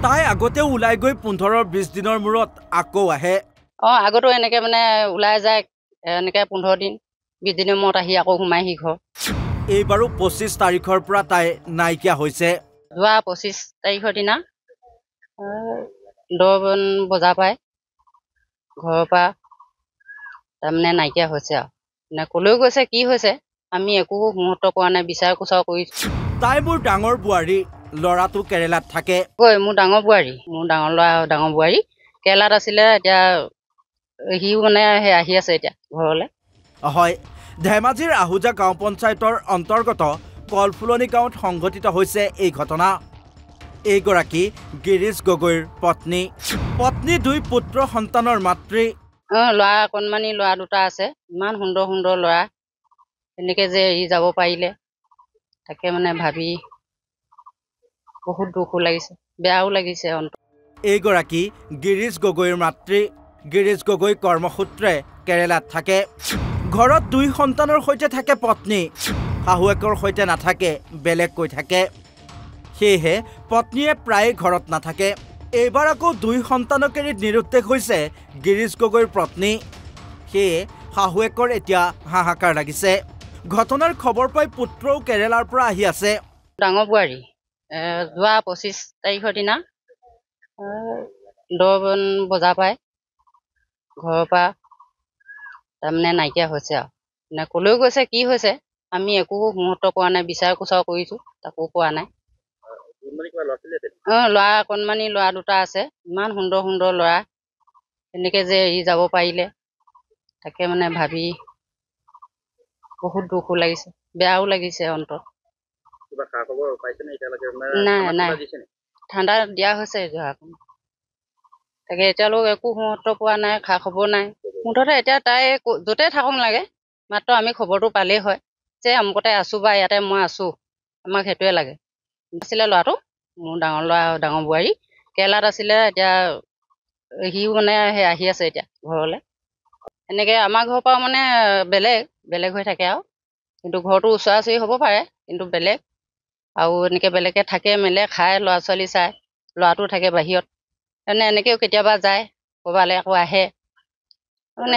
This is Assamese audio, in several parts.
তাই আগতেও ওলাই গৈ 15-20 দিনৰ মূৰত আকৌ আহে। আগতো এনেকে মানে ওলাই যায় এনেকে 15 দিন 20 দিনৰ মূৰত আহি আকৌ সোমাইহি ঘৰ। এইবাৰো 25 তাৰিখৰ পৰা তাই নাইকিয়া হৈছে। যোৱা 25 তাৰিখৰ দিনা 10 বজাৰ পাই ঘৰৰ পৰা তাৰমানে নাইকিয়া হৈছে আৰু মানে কলৈ গৈছে কি হৈছে আমি একো মুহূৰ্ত পোৱা নাই, বিচাৰ কুচাৰ কৰিছো। তাই মোৰ ডাঙৰ বোৱাৰী, ল'ৰাটো কেৰেলাত থাকে। মোৰ ডাঙৰ বোৱাৰী, মোৰ ডাঙৰ ল'ৰা ডাঙৰ বোৱাৰী কেৰেলাত আছিলে, এতিয়া সিও মানে আহি আছে এতিয়া ঘৰলৈ। হয়, ধেমাজিৰ আহুজা গাঁও পঞ্চায়তৰ অন্তৰ্গত কলফুলনি গাঁৱত সংঘটিত হৈছে এই ঘটনা। এইগৰাকী গিৰীশ গগৈৰ পত্নী। পত্নী 2 পুত্ৰ সন্তানৰ মাতৃ। ল'ৰা অকণমানি ল'ৰা 2টা আছে, ইমান সুন্দৰ সুন্দৰ ল'ৰা, এনেকে যে এৰি যাব পাৰিলে তাকে মানে ভাবি বহুত দুখো লাগিছে, বেয়াও লাগিছে অন্তত। এইগৰাকী গিৰীশ গগৈৰ মাতৃ। গিৰীশ গগৈ কৰ্মসূত্ৰে কেৰেলাত থাকে। ঘৰত 2 সন্তানৰ সৈতে থাকে পত্নী, শাহুৱেকৰ সৈতে নাথাকে, বেলেগকৈ থাকে। সেয়েহে পত্নীয়ে প্ৰায়ে ঘৰত নাথাকে। এইবাৰ আকৌ 2 সন্তানক এৰি নিৰুদ্দেশ হৈছে গিৰীশ গগৈৰ পত্নী। সেয়ে শাহুৱেকৰ এতিয়া হাহাকাৰ লাগিছে। ঘটনাৰ খবৰ পাই পুত্ৰও কেৰেলাৰ পৰা আহি আছে। ডাঙৰ বোৱাৰী যোৱা 25 তাৰিখৰ দিনা 10 বজাৰ পাই ঘৰৰ পৰা তাৰমানে নাইকিয়া হৈছে আৰু মানে কলৈ গৈছে কি হৈছে আমি একো মুহূৰ্ত পোৱা নাই, বিচাৰ কুচাৰ কৰিছো তাকো পোৱা নাই। ল'ৰা অকণমানি ল'ৰা 2টা আছে, ইমান সুন্দৰ সুন্দৰ ল'ৰা, এনেকে যে এৰি যাব পাৰিলে তাকে মানে ভাবি বহুত দুখো লাগিছে, বেয়াও লাগিছে অন্তত। নাই ঠাণ্ডা দিয়া হৈছে তাকে এতিয়ালৈকে একো মুহূৰ্ত পোৱা নাই, খা খবৰ নাই। মুঠতে এতিয়া তাই য'তে থাকক লাগে, মাত্ৰ আমি খবৰটো পালেই হয় যে আমুকতে আছো বা ইয়াতে মই আছো, আমাক সেইটোৱে লাগে। আছিলে ল'ৰাটো, মোৰ ডাঙৰ ল'ৰা ডাঙৰ বোৱাৰী কেৰেলাত আছিলে, এতিয়া সিও মানে আহি আছে এতিয়া ঘৰলৈ। এনেকে আমাৰ ঘৰৰ পৰা মানে বেলেগ হৈ থাকে আৰু, কিন্তু ঘৰটো ওচৰা-ওচৰি হ'ব পাৰে কিন্তু বেলেগ আৰু এনেকে বেলেগে থাকে মেলে খায়, ল'ৰা ছোৱালী চায়, ল'ৰাটো থাকে বাহিৰত, এনেকেও কেতিয়াবা যায় ক'ৰবালৈ আকৌ আহে মানে।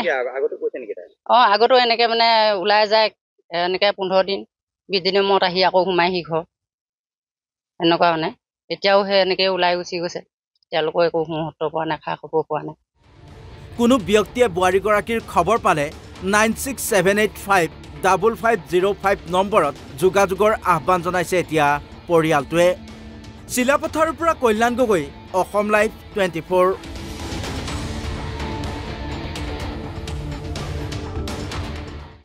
আগতো এনেকে মানে ওলাই যায় এনেকে 15 দিন 20 দিনৰ মূৰত আহি আকৌ সোমাইহি ঘৰ, এনেকুৱা মানে। এতিয়াও সেই এনেকে ওলাই গুচি গৈছে, তেওঁলোকৰ একো মুহূৰ্ত পোৱা নাই, খা খবৰ পোৱা নাই। কোনো ব্যক্তিয়ে বোৱাৰীগৰাকীৰ খবৰ পালে 9678555005 নম্বৰত যোগাযোগৰ আহ্বান জনাইছে এতিয়া পৰিয়ালটোৱে। চিলাপথাৰৰ পৰা কল্যাণ গগৈ, অসম লাইভ 24।